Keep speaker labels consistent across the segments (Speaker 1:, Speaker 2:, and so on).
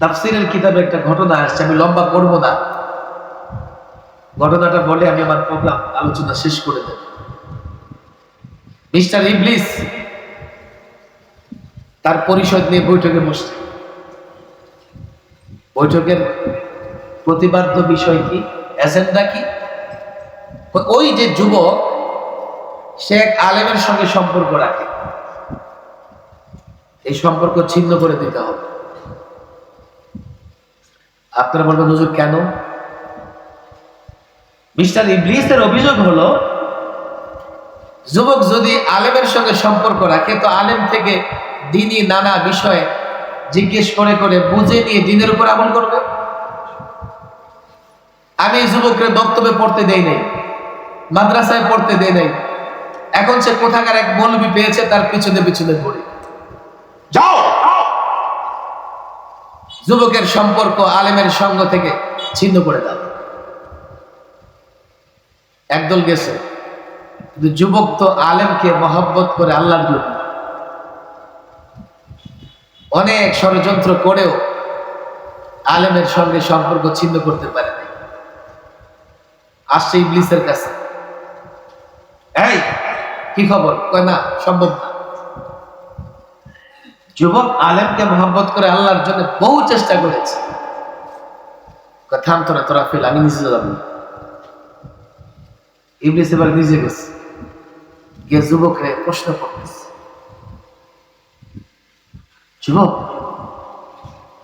Speaker 1: তাফসীরের কিতাবে একটা ঘটনা আসছে, আমি লম্বা করব না, ঘটনাটা বলে আমি আমার প্রোগ্রাম আলোচনা শেষ করে দেব। মিস্টার ইবলিস তার পরিষদ নিয়ে বৈঠকে বসছে। বৈঠকের প্রতিপাদ্য বিষয় কি, এজেন্ডা কি? ওই যে যুবক, সে এক আলেমের সঙ্গে সম্পর্ক রাখে, এই সম্পর্ক ছিন্ন করে দিতে হবে। আপনারা বলবেন হুজুর কেন? মিস্টার ইবলিসের অভিযোগ হলো, যুবক যদি আলেমের সঙ্গে সম্পর্ক রাখে তো আলেম থেকে দ্বীনি নানা বিষয়ে জিজ্ঞেস করে করে বুঝে নিয়ে দ্বীনের উপর আমল করবে। আমি এই যুবকের বক্তব্যে পড়তে দেই নাই, মাদ্রাসায় পড়তে দেই নাই, এখন সে কোথাকার এক মৌলবি পেয়েছে, তার পিছনে পিছনে ঘুরে যাও। যুবকের সম্পর্ক আলেমের সঙ্গ থেকে ছিন্ন করে দাও। একদল গেছে, কিন্তু যুবক তো আলেমকে মহব্বত করে আল্লাহর জন্য, অনেক ষড়যন্ত্র করেও আলেমের সঙ্গে সম্পর্ক ছিন্ন করতে পারে নাই। আসছে ইবলিসের কাছে, এই কি খবর? কয় না, সম্ভব না। যুবক আলেমকে মহব্বত করে আল্লাহর জন্য বহু চেষ্টা করেছে। থাম তোরা, তোরা ফেল, আমি নিজে যাবো। ইবলিস এবার নিজে গেছে, গিয়ে যুবকরে প্রশ্ন করতেছে, যুবক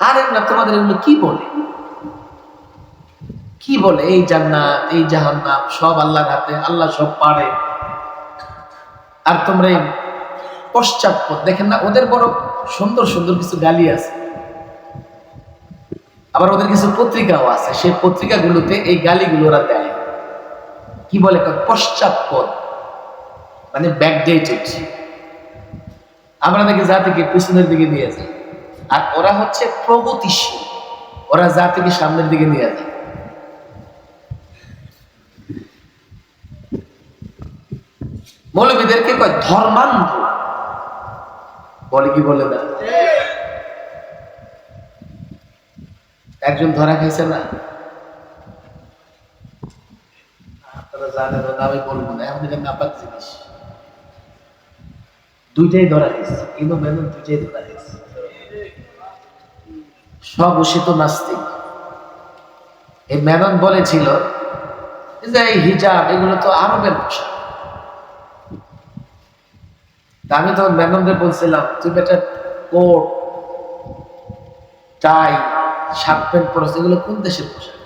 Speaker 1: আলেম না তোমাদের এগুলো কি বলে? কি বলে এই জান্নাত এই জাহান্নাম সব আল্লাহর হাতে, আল্লাহ সব পারে, আর তোমরা এই পশ্চাৎপদ দেখেন না? ওদের বড় সুন্দর সুন্দর কিছু গালি আছে, আবার ওদের কিছু পত্রিকাও আছে, সেই পত্রিকাগুলোতে এই গালিগুলো ওরা দেয়। কি বলে? পশ্চাৎপদ মানে ব্যাকডেটেড। আমরা নাকি জাতিকে পিছনের দিকে নিয়ে যাই, আর ওরা হচ্ছে প্রগতিশীল, ওরা জাতিকে সামনের দিকে নিয়ে যায়। মৌলবীদেরকে কয় ধর্মান্ধ বলে, কি বলে না? একজন ধরা খাইছে না, আপনারা জানেন না, আমি বলবো না, এমন একটা নাপাক জিনিস। দুইটাই ধরা খাইছে, কিন্তু মেনন দুইটাই ধরা খাইছে। সব উষিত নাস্তিক। এই মেনন বলেছিল যে এই হিজাব এগুলো তো আরবের পোশাক। আমি তখন মেননদের বলছিলাম, তুই বেটা কোট টাই শার্ট প্যান্ট পরছ, এগুলো কোন দেশের পোশাক?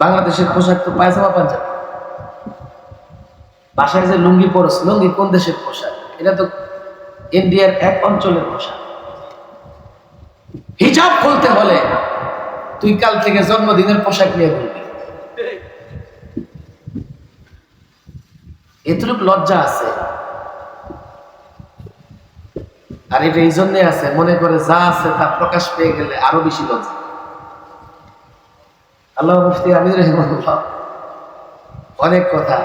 Speaker 1: বাংলাদেশের পোশাক তো পায়জামা পাঞ্জাবি। বাসায় যে লুঙ্গি পরছ, লুঙ্গি কোন দেশের পোশাক? এটা তো ইন্ডিয়ার এক অঞ্চলের পোশাক। হিজাব খুলতে হলে তুই কাল থেকে জন্মদিনের পোশাক নিয়ে বলবি। এতটুকু লজ্জা আছে, আর এটা এই জন্যে আছে, মনে করে যা আছে তা প্রকাশ পেয়ে গেলে আরো বেশি লজ্জা। আল্লাহ মুফতি আমির রহিমাহুল্লাহ অনেক কথা।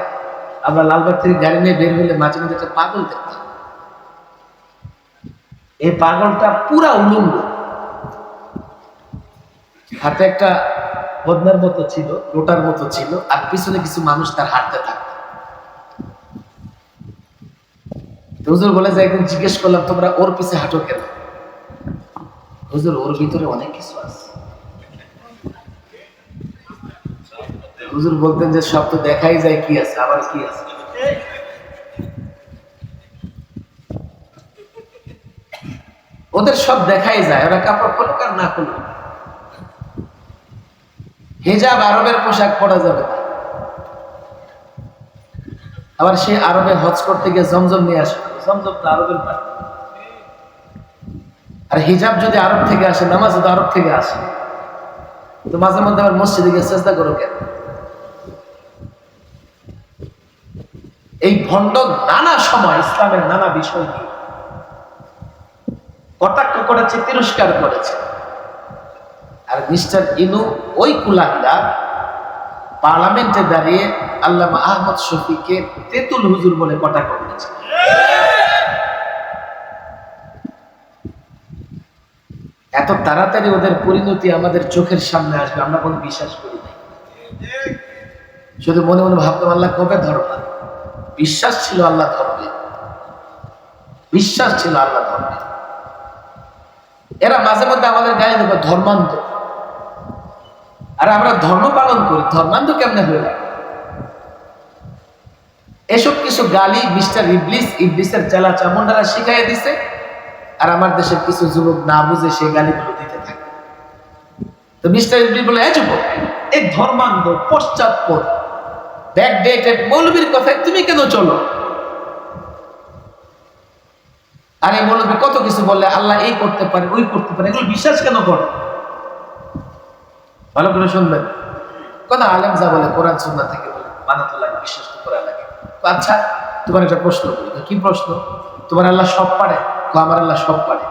Speaker 1: আমরা লালবাগ থেকে গাড়ি নিয়ে বের হলে মাঝে মাঝে একটা পাগল দেখতাম। এই পাগলটা পুরা উলঙ্গ, হাতে একটা বদনার মতো ছিল, লোটার মতো ছিল, আর পিছনে কিছু মানুষ তার হাঁটতে থাকতো। হুজুর বলে যে একদিন জিজ্ঞেস করলাম, তোমরা ওর পিছে হাঁটো কেন? হুজুর ওর ভিতরে অনেক কিছু আছে। হুজুর বলতেন যে সব তো দেখাই যায়, কি আছে, আবার কি আছে? ওদের সব দেখাই যায়, ওরা কাপড় খুলুক আর না খুলুক। হিজাব আরবের পোশাক পরা যাবে না। আবার সে আরবে হজ করতে গিয়ে জমজম নিয়ে আসে, জমজম তো আরবের পানি। আর হিজাব যদি আরব থেকে আসে, নামাজ যদি আরব থেকে আসে, তো মাঝে মধ্যে আবার মসজিদে গিয়ে চেষ্টা করো কেন? এই ভণ্ড নানা সময় ইসলামের নানা বিষয় নিয়ে কটাক্ষ করেছে, তিরস্কার করেছে। আর মিস্টার ইনু ওই কুলাঙ্গা পার্লামেন্টে দাঁড়িয়ে আল্লামা আহমদ শফিকে তেতুল হুজুর বলে কটাক্ষ করেছে। এত তাড়াতাড়ি ওদের পরিণতি আমাদের চোখের সামনে আসবে আমরা কোনো বিশ্বাস করি নাই। শুধু মনে মনে ভাবতাম আল্লাহ কবে ধরবা। বিশ্বাস ছিল আল্লাহ ধরবে, বিশ্বাস ছিল আল্লাহ ধরবে। এরা মাঝে মধ্যে আমাদের গায়ে দেবো ধর্মান্ধ, আর আমরা ধর্ম পালন করি, ধর্মান্ধ কেমনে হয়ে গেল? এসব কিছু গালি মিস্টার ইবলিসের চেলা চামুন্ডারা শিখাইয়া দিছে, আর আমার দেশের কিছু যুবক না বুঝে সেই গালিগুলো দিতে থাকে। তো মিস্টার ইবলিস বলে, যুবক, এই ধর্মান্ধ পশ্চাৎপদ ব্যাকডেটেড মৌলবীর কথায় তুমি কেন চলো? আর এই মৌলবী কত কিছু বললে আল্লাহ এই করতে পারে ওই করতে পারে, এগুলো বিশ্বাস কেন করো? ভালো করে শুনবেন, কথা আলেম যা বলে কোরআন সুন্নাহ থেকে বলে মানাতে লাগে, বিশ্বাস তো করা লাগে। আচ্ছা, তোমার একটা প্রশ্ন করি। কি প্রশ্ন? তোমার আল্লাহ সব পারে? আমার আল্লাহ সব পারে।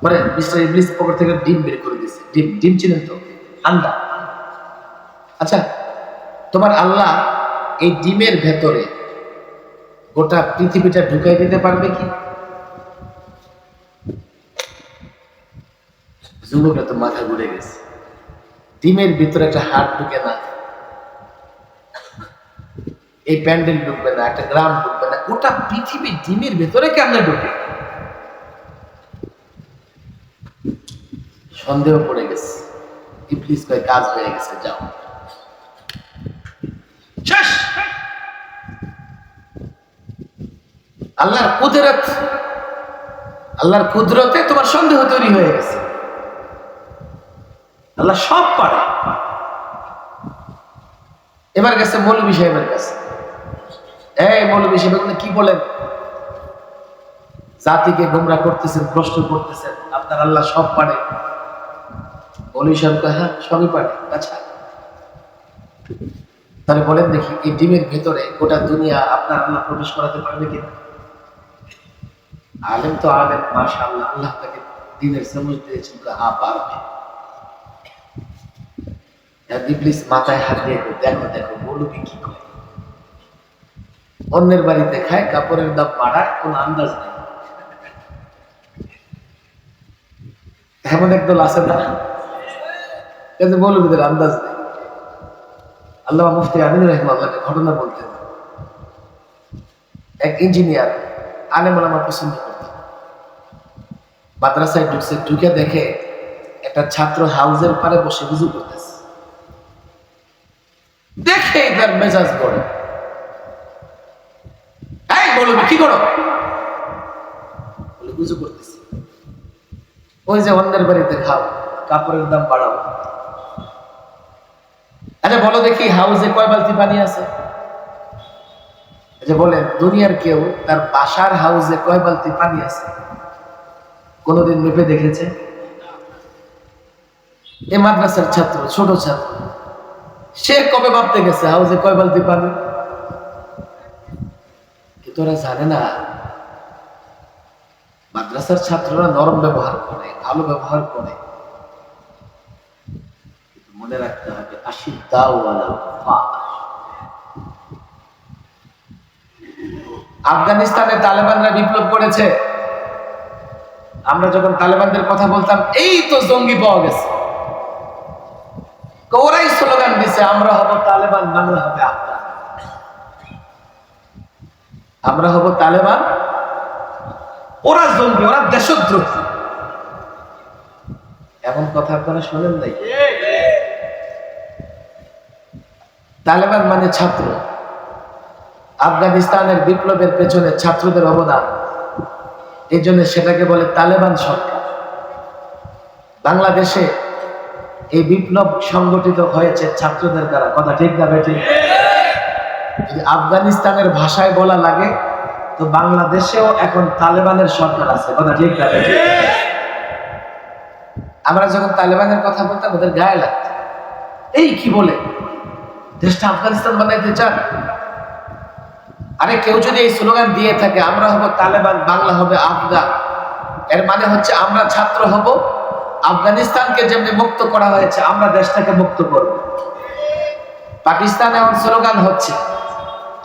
Speaker 1: মানে মিস্টার ইবলিস পকেট থেকে ডিম বের করে দিচ্ছে। ডিম চিনেন তো? আন্ডা। আচ্ছা, তোমার আল্লাহ এই ডিমের ভেতরে গোটা পৃথিবীটা ঢুকাই দিতে পারবে কি? যুবকরা তো মাথা ঘুরে গেছে। ডিমের ভিতরে একটা হাট ঢুকে না, এই প্যান্ডেল ঢুকবে না, একটা গ্রাম ঢুকবে না, গোটা পৃথিবী ডিমের ভেতরে কেমনে ঢুকে? সন্দেহ পড়ে গেছে। ইবলিস কয় কাজ হয়ে গেছে, যাও শেষ। আল্লাহর কুদরতে তোমার সন্দেহ তৈরি হয়ে গেছে। আল্লাহ সব পারে। এবার গেছে মৌলভী সাহেবের কাছে। এই মৌলভী সাহেব কি বলেন? জাতিকে গোমরা করতেছেন, প্রশ্ন করতেছেন, আপনার আল্লাহ সব পারে। মৌলভী সাহেব কয়, হ্যাঁ সবই পারে। আচ্ছা তাহলে বলেন দেখি, এই ডিমের ভেতরে গোটা দুনিয়া আপনার আল্লাহ প্রবেশ করাতে পারবে কিনা? আলেম তো আলেম, মাশাআল্লাহ, আল্লাহ তাকে দিনের সমঝ দিয়েছেন, হ্যাঁ পারবে। ইবলিস মাথায় হাত দিয়ে, দেখো দেখো মৌলভী কি করে। অন্যের বাড়িতে খায়, কাপড়ের দাম বাড়ায়, কোন আন্দাজ নেই। এমন একদল আছে না, কিন্তু মৌলভীদের আন্দাজ নেই। আল্লামা মুফতি আমিনুর রহমাতুল্লাহকে ঘটনা বলতেন। এক ইঞ্জিনিয়ার আলেম ওলামা পছন্দ করতেন। মাদ্রাসায় ঢুকছে, ঢুকে দেখে একটা ছাত্র হাউজের পারে বসে উযু করতেছে। দেখে তার মেজাজ গড়ে। এই মৌলভী কি করো? বলে উযু করতেছি। ওই যে অন্যের বাড়িতে খাও, কাপড়ের দাম বাড়াও। আচ্ছা বলো দেখি, হাউজে কয় বালতি পানি আছে? আচ্ছা বলেন, দুনিয়ার কেউ তার বাসার হাউজে কয় বালতি পানি আছে কোনদিন মেপে দেখেছে? এই মাদ্রাসার ছাত্র, ছোট ছাত্র, সে কবে ভাবতে গেছে হাউজে কয় বালতি পানি? কিন্তু ওরা জানে না, মাদ্রাসার ছাত্ররা নরম ব্যবহার করে, ভালো ব্যবহার করে। মনে রাখতে হবে, আফগানিস্তানে তালেবানরা বিপ্লব করেছে। আমরা যখন তালেবানদের কথা বলতাম, এই তো জঙ্গি পাওয়া গেছে, ওরাই স্লোগান দিছে, আমরা হব তালেবান, বাংলা হবে আফগান। আমরা হব তালেবান, ওরা জঙ্গি, ওরা দেশদ্রোহী। এমন কথা আপনারা শোনেন নাই? তালেবান মানে ছাত্র। আফগানিস্তানের বিপ্লবের পেছনে ছাত্রদের অবদান, এই জন্য সেটাকে বলে তালেবান সরকার। বাংলাদেশে এই বিপ্লব সংগঠিত হয়েছে ছাত্রদের দ্বারা, কথা ঠিক না বেঠিক? যদি আফগানিস্তানের ভাষায় বলা লাগে তো বাংলাদেশেও এখন তালেবানের সরকার আছে, কথা ঠিক না বেঠিক? আমরা যখন তালেবানের কথা বলতাম ওদের গায়ে লাগতো, এই কি বলে, দেশটা আফগানিস্তান বানাইতে চান? আরে কেউ যদি এই স্লোগান দিয়ে থাকে, আমরা হব তালেবান, বাংলা হবে আফগান, এর মানে হচ্ছে আমরা ছাত্র হব, আফগানিস্তানকে যেমনি মুক্ত করা হয়েছে আমরা দেশটাকে মুক্ত করব। পাকিস্তানে এমন স্লোগান হচ্ছে,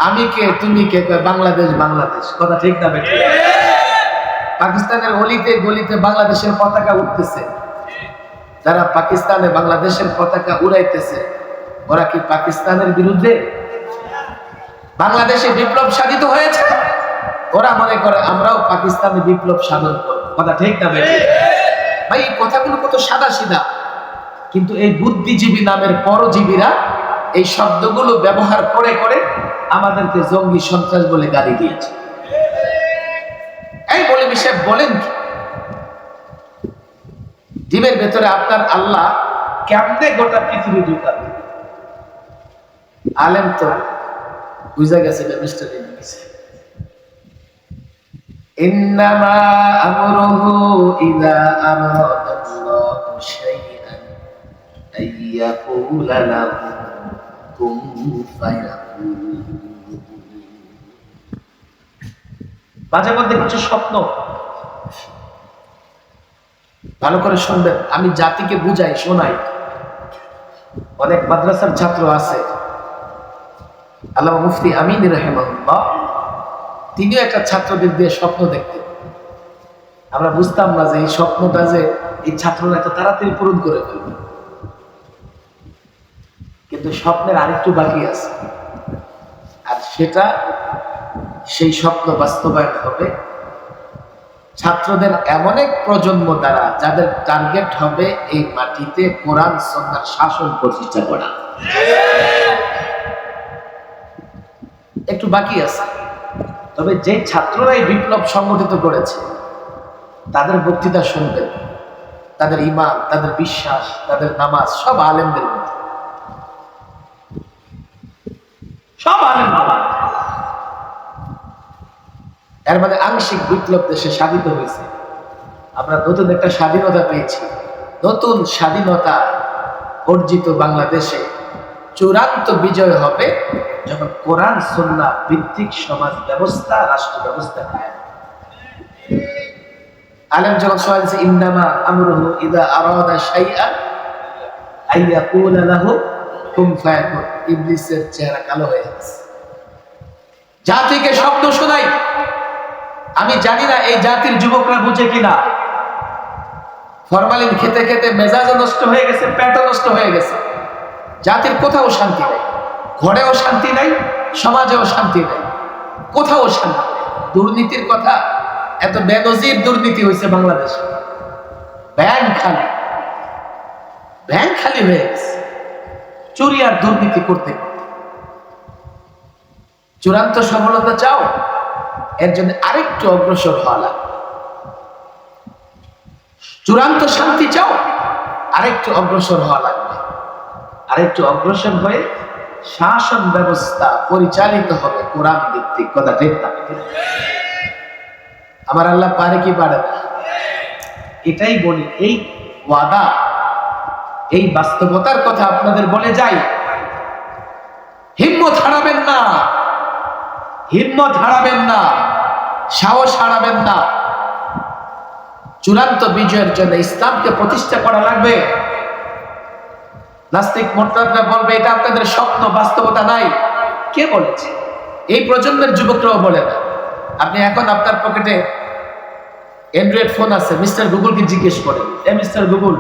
Speaker 1: আমি কে তুমি কে, বাংলাদেশ বাংলাদেশ, কথা ঠিক না বেঠিক? পাকিস্তানের অলিতে গলিতে বাংলাদেশের পতাকা উঠতেছে। যারা পাকিস্তানে বাংলাদেশের পতাকা উড়াইতেছে, ওরা কি পাকিস্তানের বিরুদ্ধে? বাংলাদেশে বিপ্লব সাধিত হয়েছে, ওরা মনে করে আমরাও পাকিস্তানে বিপ্লব সাধন করব। কথা ঠিক না বেঠিক? ভাই এই কথাগুলো কত সাদা সিধা, কিন্তু এই বুদ্ধিজীবী নামের পরজীবীরা এই শব্দগুলো ব্যবহার করে করে আমাদেরকে জঙ্গি সন্ত্রাস বলে গালি দিয়েছে। এই বলে বিষয় বলেন কি ডিমের ভেতরে আপনার আল্লাহ কেমনে গোটা পৃথিবী ঢুকাবে? আলেম তো বুঝা গেছে মিস্টার ইন্নামা আমরুহু ইযা আরাদাল্লাহু শাইআন আইয়াকুলা লাহু কুন ফায়াকুন। মাঝে মধ্যে কিছু স্বপ্ন ভালো করে শুনবেন, আমি জাতিকে বুঝাই শোনাই। অনেক মাদ্রাসার ছাত্র আছে, আল্লামা মুফতি আমিন রাহিমাহুল্লাহ, তিনিও একটা ছাত্রদের দিয়ে স্বপ্ন দেখতেন। আমরা বুঝতাম না যে এই স্বপ্নটা যে এই ছাত্ররা এত তাড়াতাড়ি পূরণ করে ফেলবে, কিন্তু স্বপ্নের আরেকটু বাকি আছে, আর সেটা সেই স্বপ্ন বাস্তবায়ন হবে ছাত্রদের এমন এক প্রজন্ম দ্বারা যাদের টার্গেট হবে এই মাটিতে কোরআন সুন্নাহর শাসন প্রতিষ্ঠা করা। একটু বাকি আছে, তবে যে ছাত্ররা এই বিপ্লব সংগঠিত করেছে তাদের বক্তৃতা শুনবেন, তাদের ঈমান, তাদের বিশ্বাস, তাদের নামাজ সব আলেমদের মধ্যে, সব আলেম। এর মানে আংশিক বিপ্লব দেশে সাধিত হয়েছে। আমরা নতুন একটা স্বাধীনতা পেয়েছি। নতুন স্বাধীনতা অর্জিত বাংলাদেশে চূড়ান্ত বিজয় হবে যখন কোরআন সুন্নাহ ভিত্তিক সমাজ ব্যবস্থা, রাষ্ট্র ব্যবস্থা কায়েম। আলেম যখন বলেছে ইন্নামা আমরুহু ইযা আরাদা শাইআন আইয়াকুলা লাহু কুন ফায়াকুন, ইবলিসের চেহারা কালো হয়ে গেছে। জাতিকে শব্দ শোনাই, আমি জানি না এই জাতির যুবকরা বুঝে কিনা। ফরমালিন খেতে খেতে মেজাজও নষ্ট হয়ে গেছে, পেটও নষ্ট হয়ে গেছে। জাতির কোথাও শান্তি নাই, ঘরেও শান্তি নাই, সমাজেও শান্তি নাই, কোথাও শান্তি নাই। দুর্নীতির কথা, এত বেনজির দুর্নীতি হয়েছে বাংলাদেশে। ব্যাংক খালি, ব্যাংক খালি হয়ে গেছে চুরি আর দুর্নীতি করতে করতে। চূড়ান্ত সফলতা চাও, এর জন্য আরেকটু অগ্রসর হওয়া লাগবে। চূড়ান্ত শান্তি চাও, আরেকটু অগ্রসর হওয়া লাগবে। আরেকটু অগ্রসর হয়ে শাসন ব্যবস্থা পরিচালিত হবে কোরআন ভিত্তিক। কথা ঠিক না? আমার আল্লাহ পারে কি পারে না? এটাই বলি, এই ওয়াদা, এই বাস্তবতার কথা আপনাদের বলে যাই। হিম্মত হারাবেন না, হিম্মত হারাবেন না, সাহস হারাবেন না। চূড়ান্ত বিজয়ের জন্য ইসলামকে প্রতিষ্ঠা করা লাগবে। নাস্তিক মোরতাদরা বলবে এটা আপনাদের স্বপ্ন, বাস্তবতা নাই। কে বলেছে? এই প্রজন্মের যুবকরাও বলে না। আপনি এখন আপনার পকেটে অ্যান্ড্রয়েড ফোন আছে, মিস্টার গুগলকে জিজ্ঞেস করেন, এ মিস্টার গুগল,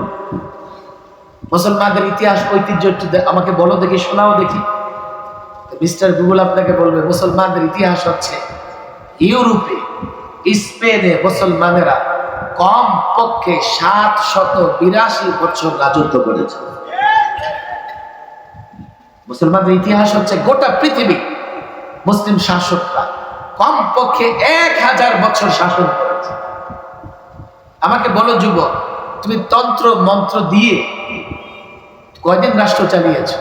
Speaker 1: মুসলমানদের ইতিহাস ঐতিহ্য আমাকে বলো দেখি, শোনাও দেখি। মিস্টার গুগল আপনাকে বলবে মুসলমানদের ইতিহাস হচ্ছে ইউরোপে, স্পেনে মুসলমানেরা কম পক্ষে 782 বছর রাজত্ব করেছে। মুসলমানদের ইতিহাস হচ্ছে গোটা পৃথিবী মুসলিম শাসকরা কম পক্ষে 1000 বছর শাসন করেছে। আমাকে বলো যুবক, তুমি তন্ত্র মন্ত্র দিয়ে কয়দিন রাষ্ট্র চালিয়েছো?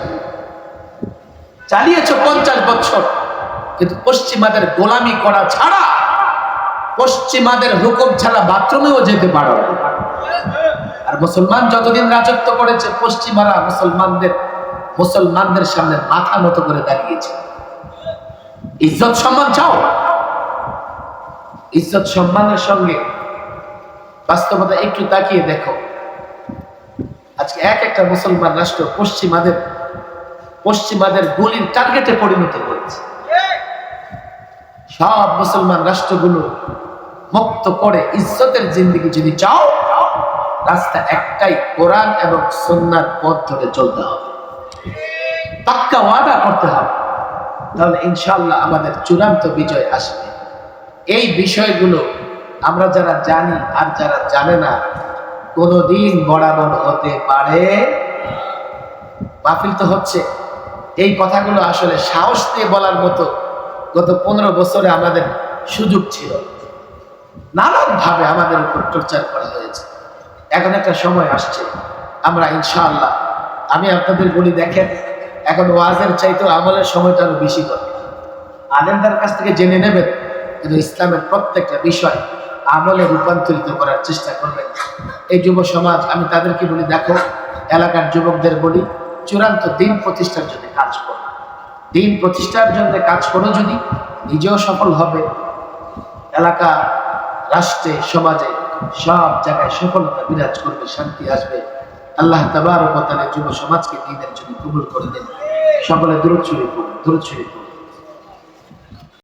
Speaker 1: 50 বছর, কিন্তু পশ্চিমাদের গোলামি করা ছাড়া, পশ্চিমাদের হুকুম ছাড়া বাথরুমেও যেতে পারো না। আর মুসলমান যতদিন রাজত্ব করেছে, পশ্চিমারা মুসলমানদের সামনে মাথা নত করে দাঁড়িয়েছে। ইজ্জত সম্মান চাও? ইজ্জত সম্মানের সঙ্গে বাস্তবতা একটু তাকিয়ে দেখো। আজকে এক একটা মুসলমান রাষ্ট্র পশ্চিমাদের গুলির টার্গেটে পরিণত হয়েছে। সব মুসলমান রাষ্ট্রগুলো মুক্ত করে ইজ্জতের জিন্দেগি যদি চাও, রাস্তা একটাই, কোরআন এবং সুন্নাহর পথ ধরে চলতে হবে, পাক্কা ওয়াদা করতে হবে, তাহলে ইনশাআল্লাহ আমাদের চূড়ান্ত বিজয় আসবে। এই বিষয়গুলো আমরা যারা জানি আর যারা জানে না কোনদিন বরাবর হতে পারে। মাহফিল তো হচ্ছে, এই কথাগুলো আসলে সাহস দিয়ে বলার মতো গত 15 বছরে আমাদের সুযোগ ছিল, নানান ভাবে আমাদের উপর টর্চার করা হয়েছে। এখন একটা সময় আসছে আমরা ইনশাআল্লাহ, আমি আপনাদের বলি, দেখেন এখন ওয়াজের চাইতেও আমলের সময়টা আরো বেশি দরকার। আলেমদের কাছ থেকে জেনে নেবেন, কিন্তু ইসলামের প্রত্যেকটা বিষয় আমলে রূপান্তরিত করার চেষ্টা করবেন। এই যুব সমাজ, আমি তাদেরকে বলি, দেখো এলাকার যুবকদের বলি, চূড়ান্ত দিন প্রতিষ্ঠার জন্য কাজ করো, দিন প্রতিষ্ঠার জন্য কাজ করো, যদি নিজেও সফল হবে, এলাকা, রাষ্ট্রে, সমাজে সব জায়গায় সফলতা বিরাজ করবে, শান্তি আসবে। আল্লাহ তাবারক ওয়া তাআলা যুব সমাজকে দ্বীনের জন্য কবুল করে দেন। সকলে দুরূদ শরীফ পড়ুন, দুরূদ শরীফ পড়ুন।